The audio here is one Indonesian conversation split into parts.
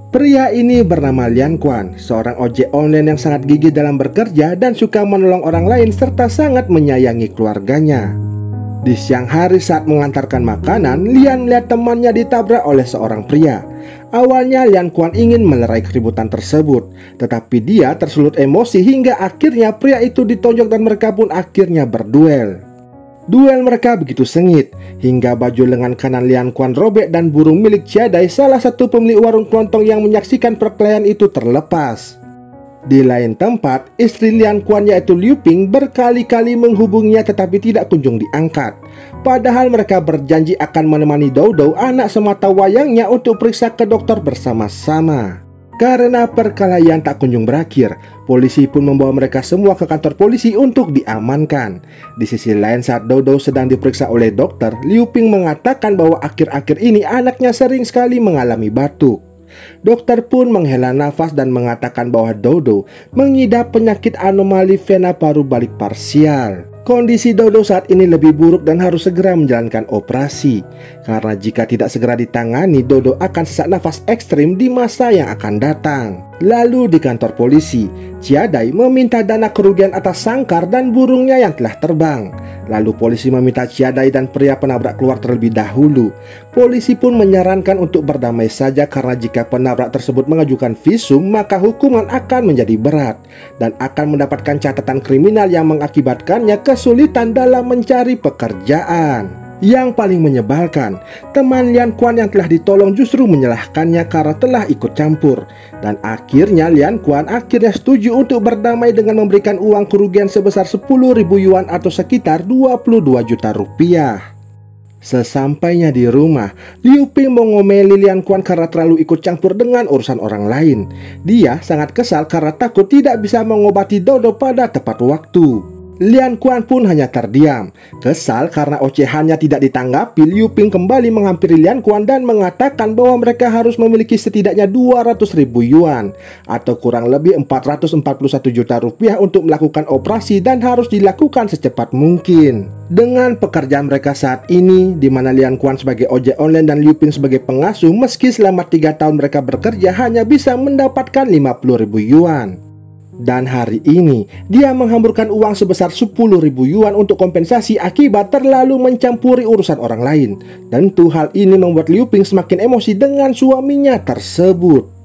Pria ini bernama Lian Quan, seorang ojek online yang sangat gigih dalam bekerja dan suka menolong orang lain serta sangat menyayangi keluarganya. Di siang hari saat mengantarkan makanan, Lian melihat temannya ditabrak oleh seorang pria. Awalnya Lian Quan ingin melerai keributan tersebut, tetapi dia tersulut emosi hingga akhirnya pria itu ditonjok dan mereka pun akhirnya berduel. Duel mereka begitu sengit, hingga baju lengan kanan Lian Quan robek dan burung milik Chiadai, salah satu pemilik warung kelontong yang menyaksikan perkelahian itu, terlepas. Di lain tempat, istri Lian Quan yaitu Liu Ping berkali-kali menghubunginya tetapi tidak kunjung diangkat. Padahal mereka berjanji akan menemani Dou Dou, anak semata wayangnya, untuk periksa ke dokter bersama-sama. Karena perkelahian tak kunjung berakhir, polisi pun membawa mereka semua ke kantor polisi untuk diamankan. Di sisi lain, saat Dou Dou sedang diperiksa oleh dokter, Liu Ping mengatakan bahwa akhir-akhir ini anaknya sering sekali mengalami batuk. Dokter pun menghela nafas dan mengatakan bahwa Dou Dou mengidap penyakit anomali vena paru balik parsial. Kondisi Dou Dou saat ini lebih buruk dan harus segera menjalankan operasi. Karena jika tidak segera ditangani, Dou Dou akan sesak nafas ekstrim di masa yang akan datang. Lalu di kantor polisi, Chiadai meminta dana kerugian atas sangkar dan burungnya yang telah terbang. Lalu polisi meminta Chiadai dan pria penabrak keluar terlebih dahulu. Polisi pun menyarankan untuk berdamai saja karena jika penabrak tersebut mengajukan visum, maka hukuman akan menjadi berat dan akan mendapatkan catatan kriminal yang mengakibatkannya kesulitan dalam mencari pekerjaan. Yang paling menyebalkan, teman Lian Quan yang telah ditolong justru menyalahkannya karena telah ikut campur. Dan akhirnya Lian Quan akhirnya setuju untuk berdamai dengan memberikan uang kerugian sebesar 10.000 yuan atau sekitar 22 juta rupiah. Sesampainya di rumah, Liu Ping mengomeli Lian Quan karena terlalu ikut campur dengan urusan orang lain. Dia sangat kesal karena takut tidak bisa mengobati Dou Dou pada tepat waktu. Lian Quan pun hanya terdiam. Kesal karena ocehannya tidak ditanggapi, Liu Ping kembali menghampiri Lian Quan dan mengatakan bahwa mereka harus memiliki setidaknya 200.000 yuan atau kurang lebih 441 juta rupiah untuk melakukan operasi dan harus dilakukan secepat mungkin. Dengan pekerjaan mereka saat ini, di mana Lian Quan sebagai ojek online dan Liu Ping sebagai pengasuh, meski selama 3 tahun mereka bekerja hanya bisa mendapatkan 50.000 yuan. Dan hari ini, dia menghamburkan uang sebesar 10.000 yuan untuk kompensasi akibat terlalu mencampuri urusan orang lain. Tentu hal ini membuat Liu Ping semakin emosi dengan suaminya tersebut.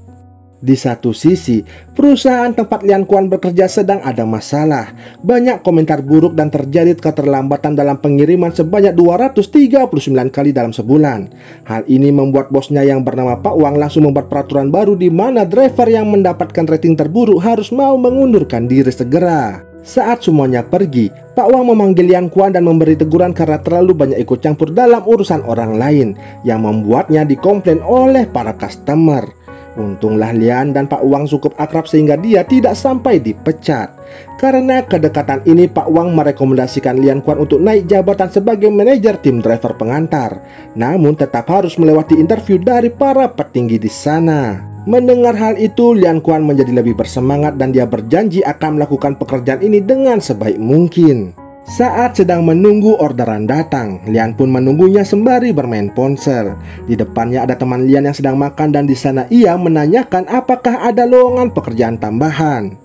Di satu sisi, perusahaan tempat Lian Quan bekerja sedang ada masalah. Banyak komentar buruk dan terjadi keterlambatan dalam pengiriman sebanyak 239 kali dalam sebulan. Hal ini membuat bosnya yang bernama Pak Wang langsung membuat peraturan baru di mana driver yang mendapatkan rating terburuk harus mau mengundurkan diri segera. Saat semuanya pergi, Pak Wang memanggil Lian Quan dan memberi teguran karena terlalu banyak ikut campur dalam urusan orang lain yang membuatnya dikomplain oleh para customer. Untunglah Lian dan Pak Wang cukup akrab sehingga dia tidak sampai dipecat. Karena kedekatan ini, Pak Wang merekomendasikan Lian Quan untuk naik jabatan sebagai manajer tim driver pengantar. Namun tetap harus melewati interview dari para petinggi di sana. Mendengar hal itu, Lian Quan menjadi lebih bersemangat dan dia berjanji akan melakukan pekerjaan ini dengan sebaik mungkin. Saat sedang menunggu orderan datang, Lian pun menunggunya sembari bermain ponsel. Di depannya ada teman Lian yang sedang makan dan di sana ia menanyakan apakah ada lowongan pekerjaan tambahan.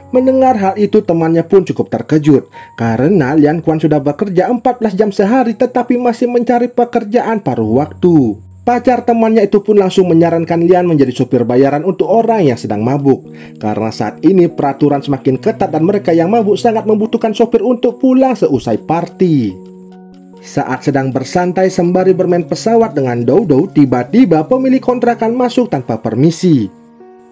Mendengar hal itu, temannya pun cukup terkejut karena Lian Quan sudah bekerja 14 jam sehari tetapi masih mencari pekerjaan paruh waktu. Pacar temannya itu pun langsung menyarankan Lian menjadi supir bayaran untuk orang yang sedang mabuk. Karena saat ini peraturan semakin ketat dan mereka yang mabuk sangat membutuhkan sopir untuk pulang seusai party. Saat sedang bersantai sembari bermain pesawat dengan Dou Dou, tiba-tiba pemilik kontrakan masuk tanpa permisi.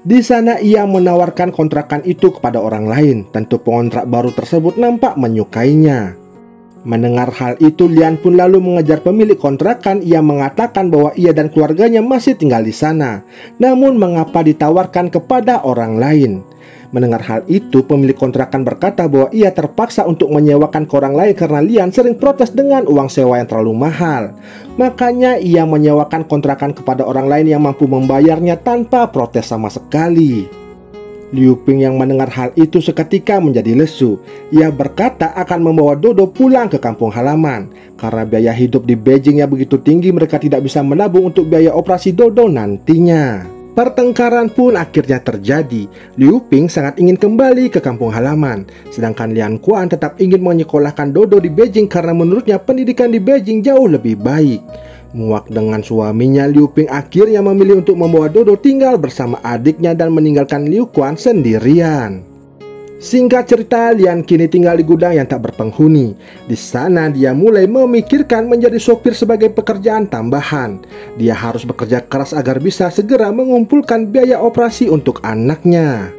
Di sana ia menawarkan kontrakan itu kepada orang lain. Tentu pengontrak baru tersebut nampak menyukainya. Mendengar hal itu, Lian pun lalu mengejar pemilik kontrakan. Ia mengatakan bahwa ia dan keluarganya masih tinggal di sana. Namun mengapa ditawarkan kepada orang lain? Mendengar hal itu, pemilik kontrakan berkata bahwa ia terpaksa untuk menyewakan ke orang lain karena Lian sering protes dengan uang sewa yang terlalu mahal. Makanya ia menyewakan kontrakan kepada orang lain yang mampu membayarnya tanpa protes sama sekali. Liu Ping yang mendengar hal itu seketika menjadi lesu. Ia berkata akan membawa Dou Dou pulang ke kampung halaman. Karena biaya hidup di Beijing yang begitu tinggi, mereka tidak bisa menabung untuk biaya operasi Dou Dou nantinya. Pertengkaran pun akhirnya terjadi. Liu Ping sangat ingin kembali ke kampung halaman, sedangkan Lian Quan tetap ingin menyekolahkan Dodo di Beijing karena menurutnya pendidikan di Beijing jauh lebih baik. Muak dengan suaminya, Liu Ping akhirnya memilih untuk membawa Dodo tinggal bersama adiknya dan meninggalkan Liu Quan sendirian. Singkat cerita, Lian kini tinggal di gudang yang tak berpenghuni. Di sana dia mulai memikirkan menjadi sopir sebagai pekerjaan tambahan. Dia harus bekerja keras agar bisa segera mengumpulkan biaya operasi untuk anaknya.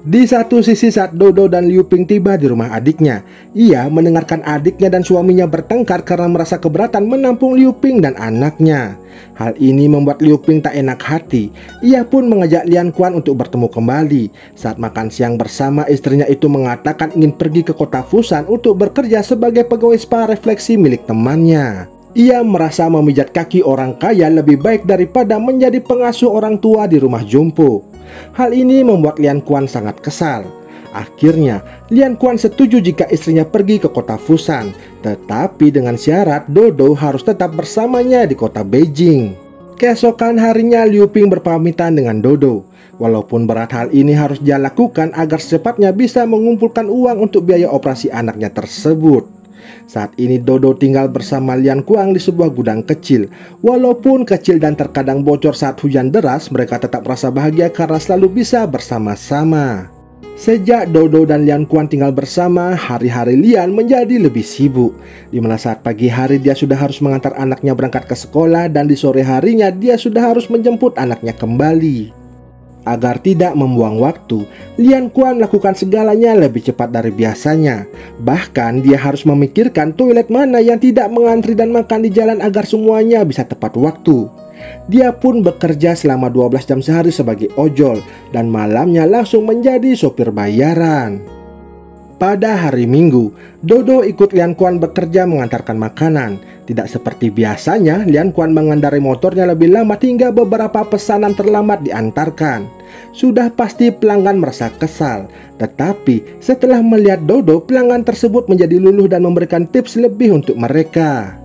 Di satu sisi saat Dodo dan Liu Ping tiba di rumah adiknya, ia mendengarkan adiknya dan suaminya bertengkar karena merasa keberatan menampung Liu Ping dan anaknya. Hal ini membuat Liu Ping tak enak hati. Ia pun mengajak Lian Quan untuk bertemu kembali. Saat makan siang bersama, istrinya itu mengatakan ingin pergi ke kota Fusan untuk bekerja sebagai pegawai spa refleksi milik temannya. Ia merasa memijat kaki orang kaya lebih baik daripada menjadi pengasuh orang tua di rumah jompo. Hal ini membuat Lian Quan sangat kesal. Akhirnya, Lian Quan setuju jika istrinya pergi ke kota Fusan, tetapi dengan syarat Dodo harus tetap bersamanya di kota Beijing. Keesokan harinya, Liu Ping berpamitan dengan Dodo. Walaupun berat, hal ini harus dia lakukan agar secepatnya bisa mengumpulkan uang untuk biaya operasi anaknya tersebut. Saat ini Dodo tinggal bersama Lian Quan di sebuah gudang kecil. Walaupun kecil dan terkadang bocor saat hujan deras, mereka tetap merasa bahagia karena selalu bisa bersama-sama. Sejak Dodo dan Lian Quan tinggal bersama, hari-hari Lian menjadi lebih sibuk. Di mana saat pagi hari dia sudah harus mengantar anaknya berangkat ke sekolah, dan di sore harinya dia sudah harus menjemput anaknya kembali. Agar tidak membuang waktu, Lian Quan melakukan segalanya lebih cepat dari biasanya. Bahkan dia harus memikirkan toilet mana yang tidak mengantri dan makan di jalan agar semuanya bisa tepat waktu. Dia pun bekerja selama 12 jam sehari sebagai ojol, dan malamnya langsung menjadi sopir bayaran. Pada hari Minggu, Dodo ikut Lian Quan bekerja mengantarkan makanan. Tidak seperti biasanya, Lian Quan mengendarai motornya lebih lambat hingga beberapa pesanan terlambat diantarkan. Sudah pasti pelanggan merasa kesal, tetapi setelah melihat Dodo, pelanggan tersebut menjadi luluh dan memberikan tips lebih untuk mereka.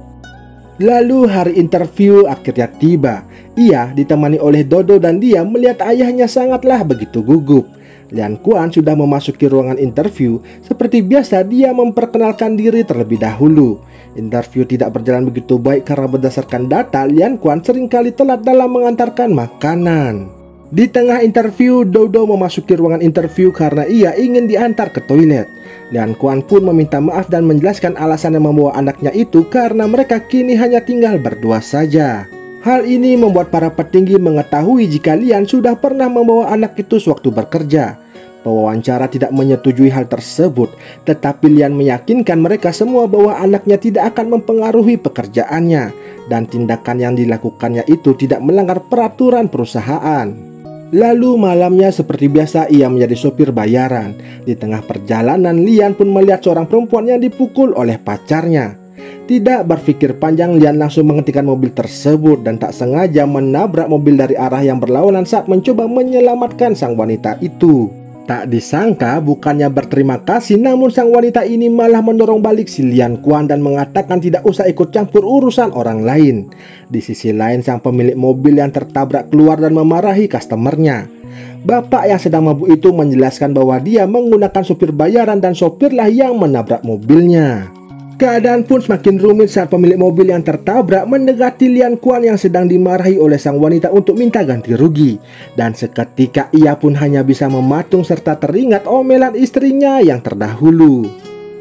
Lalu hari interview akhirnya tiba. Ia ditemani oleh Dodo dan dia melihat ayahnya sangatlah begitu gugup. Lian Quan sudah memasuki ruangan interview. Seperti biasa, dia memperkenalkan diri terlebih dahulu. Interview tidak berjalan begitu baik karena berdasarkan data, Lian Quan seringkali telat dalam mengantarkan makanan. Di tengah interview, Dodo memasuki ruangan interview karena ia ingin diantar ke toilet. Lian Quan pun meminta maaf dan menjelaskan alasan yang membawa anaknya itu karena mereka kini hanya tinggal berdua saja. Hal ini membuat para petinggi mengetahui jika Lian sudah pernah membawa anak itu sewaktu bekerja. Pewawancara tidak menyetujui hal tersebut, tetapi Lian meyakinkan mereka semua bahwa anaknya tidak akan mempengaruhi pekerjaannya, dan tindakan yang dilakukannya itu tidak melanggar peraturan perusahaan. Lalu malamnya seperti biasa ia menjadi sopir bayaran. Di tengah perjalanan, Lian pun melihat seorang perempuan yang dipukul oleh pacarnya. Tidak berpikir panjang, Lian langsung menghentikan mobil tersebut dan tak sengaja menabrak mobil dari arah yang berlawanan saat mencoba menyelamatkan sang wanita itu. Tak disangka, bukannya berterima kasih, namun sang wanita ini malah mendorong balik si Lian Quan dan mengatakan tidak usah ikut campur urusan orang lain. Di sisi lain, sang pemilik mobil yang tertabrak keluar dan memarahi customernya. Bapak yang sedang mabuk itu menjelaskan bahwa dia menggunakan sopir bayaran dan sopirlah yang menabrak mobilnya. Keadaan pun semakin rumit saat pemilik mobil yang tertabrak mendekati Lian Quan yang sedang dimarahi oleh sang wanita untuk minta ganti rugi. Dan seketika ia pun hanya bisa mematung serta teringat omelan istrinya yang terdahulu.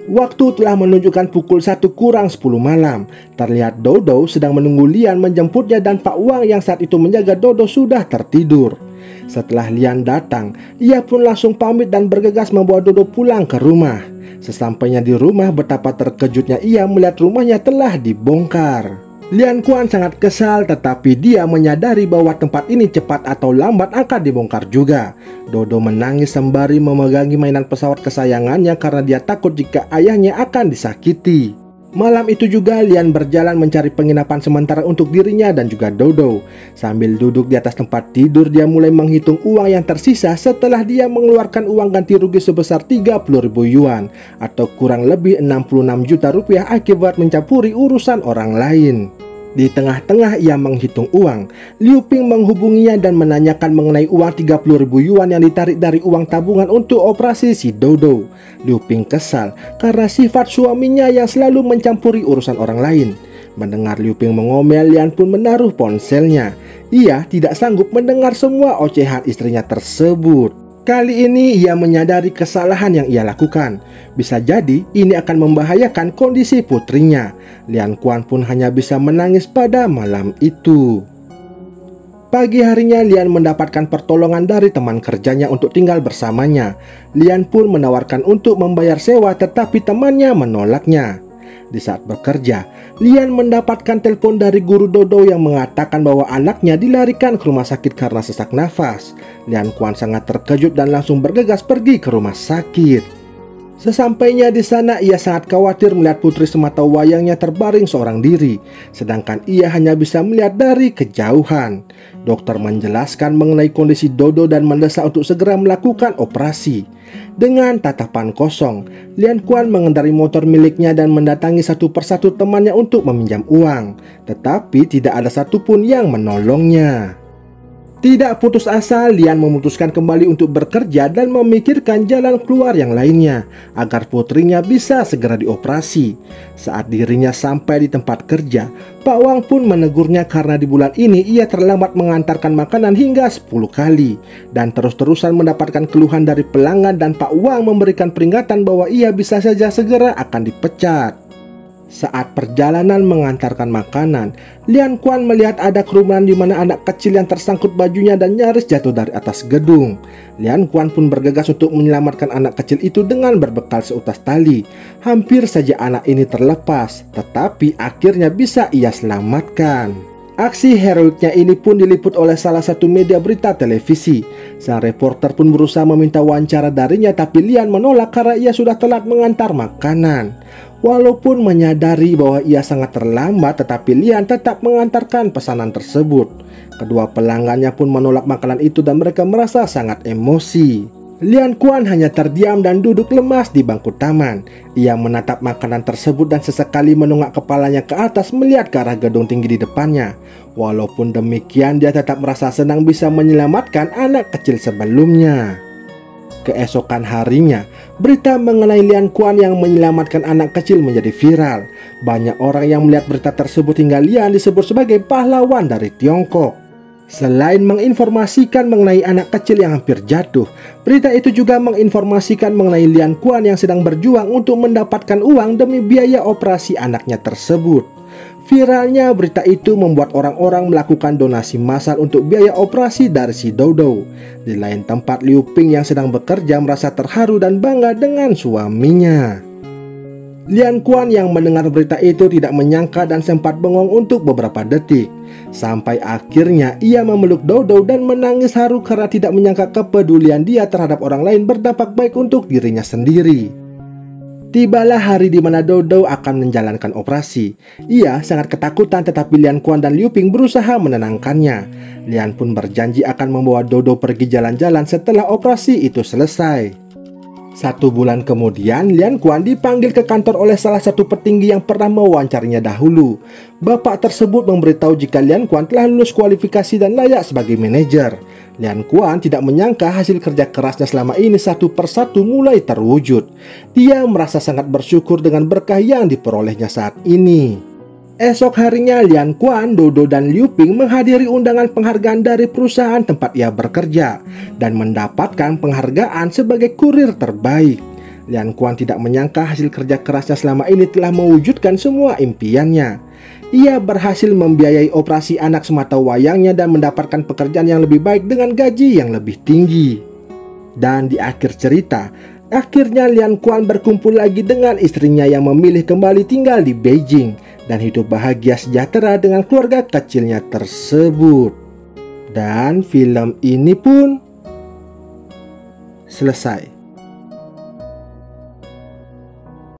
Waktu telah menunjukkan pukul 1 kurang 10 malam. Terlihat Dodo sedang menunggu Lian menjemputnya dan Pak Wang yang saat itu menjaga Dodo sudah tertidur. Setelah Lian datang, ia pun langsung pamit dan bergegas membawa Dodo pulang ke rumah. Sesampainya di rumah, betapa terkejutnya ia melihat rumahnya telah dibongkar. Lian Quan sangat kesal, tetapi dia menyadari bahwa tempat ini cepat atau lambat akan dibongkar juga. Dodo menangis sembari memegangi mainan pesawat kesayangannya karena dia takut jika ayahnya akan disakiti. Malam itu juga Lian berjalan mencari penginapan sementara untuk dirinya dan juga Dodo. Sambil duduk di atas tempat tidur, dia mulai menghitung uang yang tersisa setelah dia mengeluarkan uang ganti rugi sebesar 30.000 yuan atau kurang lebih 66 juta rupiah akibat mencampuri urusan orang lain. Di tengah-tengah ia menghitung uang, Liu Ping menghubunginya dan menanyakan mengenai uang 30.000 yuan yang ditarik dari uang tabungan untuk operasi si Dodo. Liu Ping kesal karena sifat suaminya yang selalu mencampuri urusan orang lain. Mendengar Liu Ping mengomel, Lian pun menaruh ponselnya. Ia tidak sanggup mendengar semua ocehan istrinya tersebut. Kali ini ia menyadari kesalahan yang ia lakukan. Bisa jadi ini akan membahayakan kondisi putrinya. Lian Quan pun hanya bisa menangis pada malam itu. Pagi harinya Lian mendapatkan pertolongan dari teman kerjanya untuk tinggal bersamanya. Lian pun menawarkan untuk membayar sewa, tetapi temannya menolaknya. Di saat bekerja, Lian mendapatkan telepon dari guru Dodo yang mengatakan bahwa anaknya dilarikan ke rumah sakit karena sesak nafas. Lian Quan sangat terkejut dan langsung bergegas pergi ke rumah sakit. Sesampainya di sana, ia sangat khawatir melihat putri semata wayangnya terbaring seorang diri, sedangkan ia hanya bisa melihat dari kejauhan. Dokter menjelaskan mengenai kondisi Dodo dan mendesak untuk segera melakukan operasi. Dengan tatapan kosong, Lian Quan mengendarai motor miliknya dan mendatangi satu persatu temannya untuk meminjam uang, tetapi tidak ada satupun yang menolongnya. Tidak putus asa, Lian memutuskan kembali untuk bekerja dan memikirkan jalan keluar yang lainnya agar putrinya bisa segera dioperasi. Saat dirinya sampai di tempat kerja, Pak Wang pun menegurnya karena di bulan ini ia terlambat mengantarkan makanan hingga 10 kali dan terus-terusan mendapatkan keluhan dari pelanggan, dan Pak Wang memberikan peringatan bahwa ia bisa saja segera akan dipecat. Saat perjalanan mengantarkan makanan, Lian Quan melihat ada kerumunan di mana anak kecil yang tersangkut bajunya dan nyaris jatuh dari atas gedung. Lian Quan pun bergegas untuk menyelamatkan anak kecil itu dengan berbekal seutas tali. Hampir saja anak ini terlepas, tetapi akhirnya bisa ia selamatkan. Aksi heroiknya ini pun diliput oleh salah satu media berita televisi. Sang reporter pun berusaha meminta wawancara darinya, tapi Lian menolak karena ia sudah telat mengantar makanan. Walaupun menyadari bahwa ia sangat terlambat, tetapi Lian tetap mengantarkan pesanan tersebut. Kedua pelanggannya pun menolak makanan itu dan mereka merasa sangat emosi. Lian Quan hanya terdiam dan duduk lemas di bangku taman. Ia menatap makanan tersebut dan sesekali menunggak kepalanya ke atas melihat ke arah gedung tinggi di depannya. Walaupun demikian, dia tetap merasa senang bisa menyelamatkan anak kecil sebelumnya. Keesokan harinya, berita mengenai Lian Quan yang menyelamatkan anak kecil menjadi viral. Banyak orang yang melihat berita tersebut hingga Lian disebut sebagai pahlawan dari Tiongkok. Selain menginformasikan mengenai anak kecil yang hampir jatuh, berita itu juga menginformasikan mengenai Lian Quan yang sedang berjuang untuk mendapatkan uang demi biaya operasi anaknya tersebut. Viralnya berita itu membuat orang-orang melakukan donasi massal untuk biaya operasi dari si Dodo. Di lain tempat, Liu Ping yang sedang bekerja merasa terharu dan bangga dengan suaminya. Lian Quan yang mendengar berita itu tidak menyangka dan sempat bengong untuk beberapa detik. Sampai akhirnya ia memeluk Dodo dan menangis haru karena tidak menyangka kepedulian dia terhadap orang lain berdampak baik untuk dirinya sendiri. Tibalah hari di mana Dodo akan menjalankan operasi. Ia sangat ketakutan, tetapi Lian Quan dan Liu Ping berusaha menenangkannya. Lian pun berjanji akan membawa Dodo pergi jalan-jalan setelah operasi itu selesai. 1 bulan kemudian, Lian Quan dipanggil ke kantor oleh salah satu petinggi yang pernah mewawancarinya dahulu. Bapak tersebut memberitahu jika Lian Quan telah lulus kualifikasi dan layak sebagai manajer. Lian Quan tidak menyangka hasil kerja kerasnya selama ini satu persatu mulai terwujud. Dia merasa sangat bersyukur dengan berkah yang diperolehnya saat ini. Esok harinya, Lian Quan, Dodo, dan Liu Ping menghadiri undangan penghargaan dari perusahaan tempat ia bekerja dan mendapatkan penghargaan sebagai kurir terbaik. Lian Quan tidak menyangka hasil kerja kerasnya selama ini telah mewujudkan semua impiannya. Ia berhasil membiayai operasi anak semata wayangnya dan mendapatkan pekerjaan yang lebih baik dengan gaji yang lebih tinggi. Dan di akhir cerita, akhirnya Lian Quan berkumpul lagi dengan istrinya yang memilih kembali tinggal di Beijing dan hidup bahagia sejahtera dengan keluarga kecilnya tersebut. Dan film ini pun selesai.